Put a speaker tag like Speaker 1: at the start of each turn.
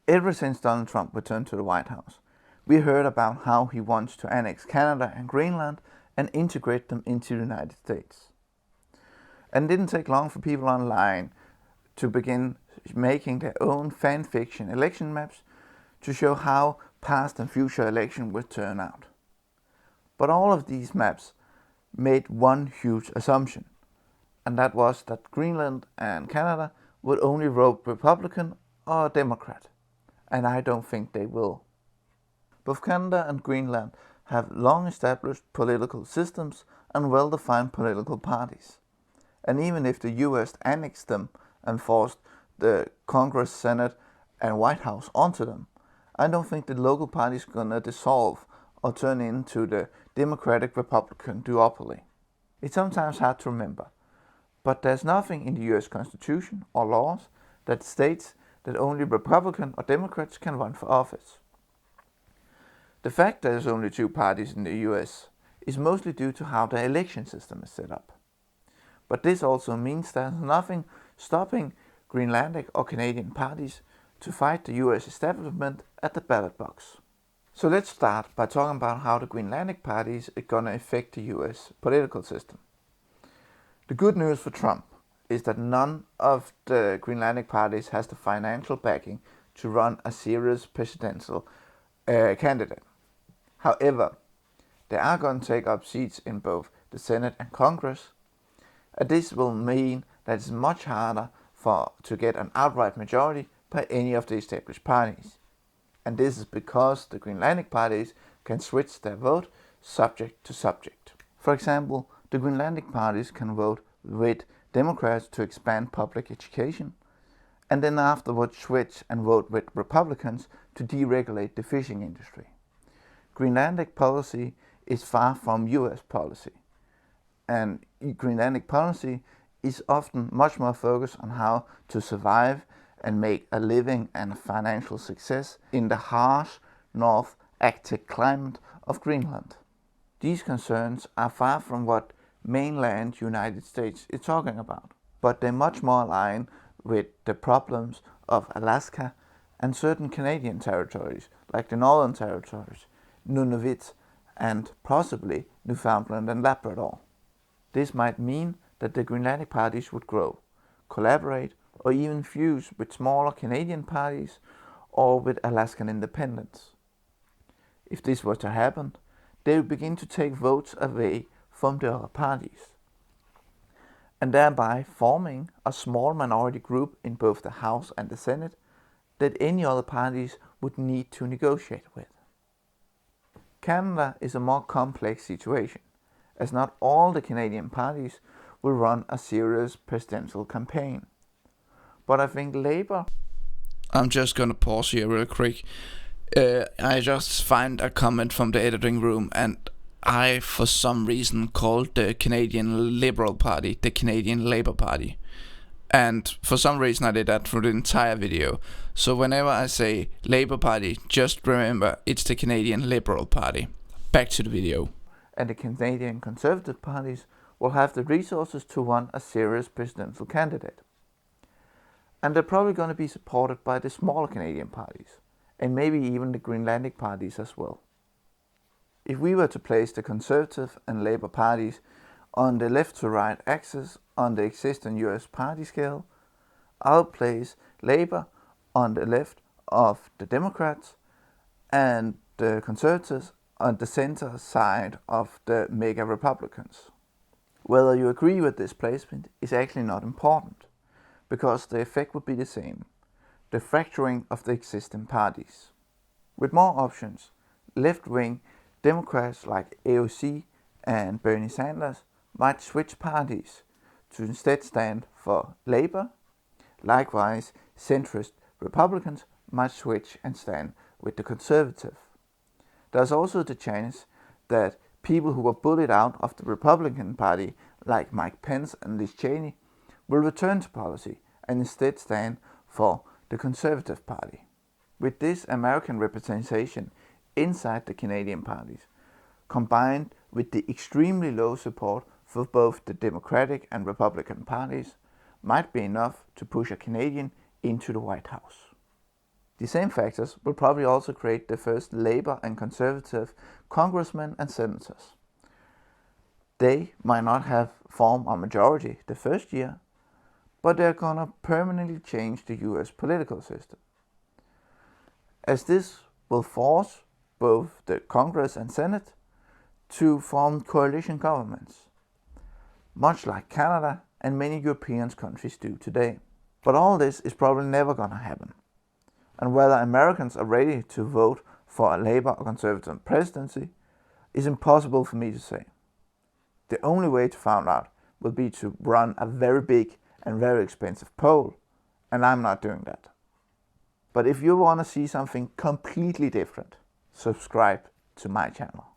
Speaker 1: Ever since Donald Trump returned to the White House, we heard about how he wants to annex Canada and Greenland and integrate them into the United States. And it didn't take long for people online to begin making their own fan fiction election maps to show how past and future elections would turn out. But all of these maps made one huge assumption, and that was that Greenland and Canada would only vote Republican or Democrat. And I don't think they will. Both Canada and Greenland have long established political systems and well-defined political parties. And even if the US annexed them and forced the Congress, Senate and White House onto them, I don't think the local parties are gonna dissolve or turn into the Democratic-Republican duopoly. It's sometimes hard to remember, but there's nothing in the US Constitution or laws that states that only Republicans or Democrats can run for office. The fact that there's only two parties in the US is mostly due to how the election system is set up. But this also means there's nothing stopping Greenlandic or Canadian parties to fight the US establishment at the ballot box. So let's start by talking about how the Greenlandic parties are going to affect the US political system. The good news for Trump is that none of the Greenlandic parties has the financial backing to run a serious presidential candidate. However, they are going to take up seats in both the Senate and Congress, and this will mean that it's much harder to get an outright majority by any of the established parties. And this is because the Greenlandic parties can switch their vote subject to subject. For example, the Greenlandic parties can vote with Democrats to expand public education, and then afterwards switch and vote with Republicans to deregulate the fishing industry. Greenlandic policy is far from US policy, and Greenlandic policy is often much more focused on how to survive and make a living and a financial success in the harsh North Arctic climate of Greenland. These concerns are far from what mainland United States is talking about, but they're much more aligned with the problems of Alaska and certain Canadian territories like the Northern Territories, Nunavut and possibly Newfoundland and Labrador. This might mean that the Greenlandic parties would grow, collaborate or even fuse with smaller Canadian parties or with Alaskan independence. If this were to happen, they would begin to take votes away from the other parties, and thereby forming a small minority group in both the House and the Senate that any other parties would need to negotiate with. Canada is a more complex situation, as not all the Canadian parties will run a serious presidential campaign. But I think Labour...
Speaker 2: I'm just gonna pause here real quick. I just find a comment from the editing room, and I, for some reason, called the Canadian Liberal Party the Canadian Labour Party. And for some reason I did that for the entire video. So whenever I say Labour Party, just remember it's the Canadian Liberal Party. Back to the video.
Speaker 1: And the Canadian Conservative parties will have the resources to run a serious presidential candidate. And they're probably going to be supported by the smaller Canadian parties, and maybe even the Greenlandic parties as well. If we were to place the Conservative and Labour parties on the left to right axis on the existing US party scale, I would place Labour on the left of the Democrats and the Conservatives on the center side of the mega Republicans. Whether you agree with this placement is actually not important, because the effect would be the same, the fracturing of the existing parties. With more options, left-wing Democrats like AOC and Bernie Sanders might switch parties to instead stand for Labour. Likewise, centrist Republicans might switch and stand with the Conservative. There's also the chance that people who were bullied out of the Republican Party, like Mike Pence and Liz Cheney, will return to policy and instead stand for the Conservative Party. With this American representation inside the Canadian parties, combined with the extremely low support for both the Democratic and Republican parties, might be enough to push a Canadian into the White House. The same factors will probably also create the first Labour and Conservative congressmen and senators. They might not have formed a majority the first year, but they're gonna permanently change the US political system. As this will force both the Congress and Senate to form coalition governments, much like Canada and many European countries do today. But all this is probably never gonna happen. And whether Americans are ready to vote for a Labour or Conservative presidency is impossible for me to say. The only way to find out will be to run a very big and very expensive poll, and I'm not doing that. But if you want to see something completely different, subscribe to my channel.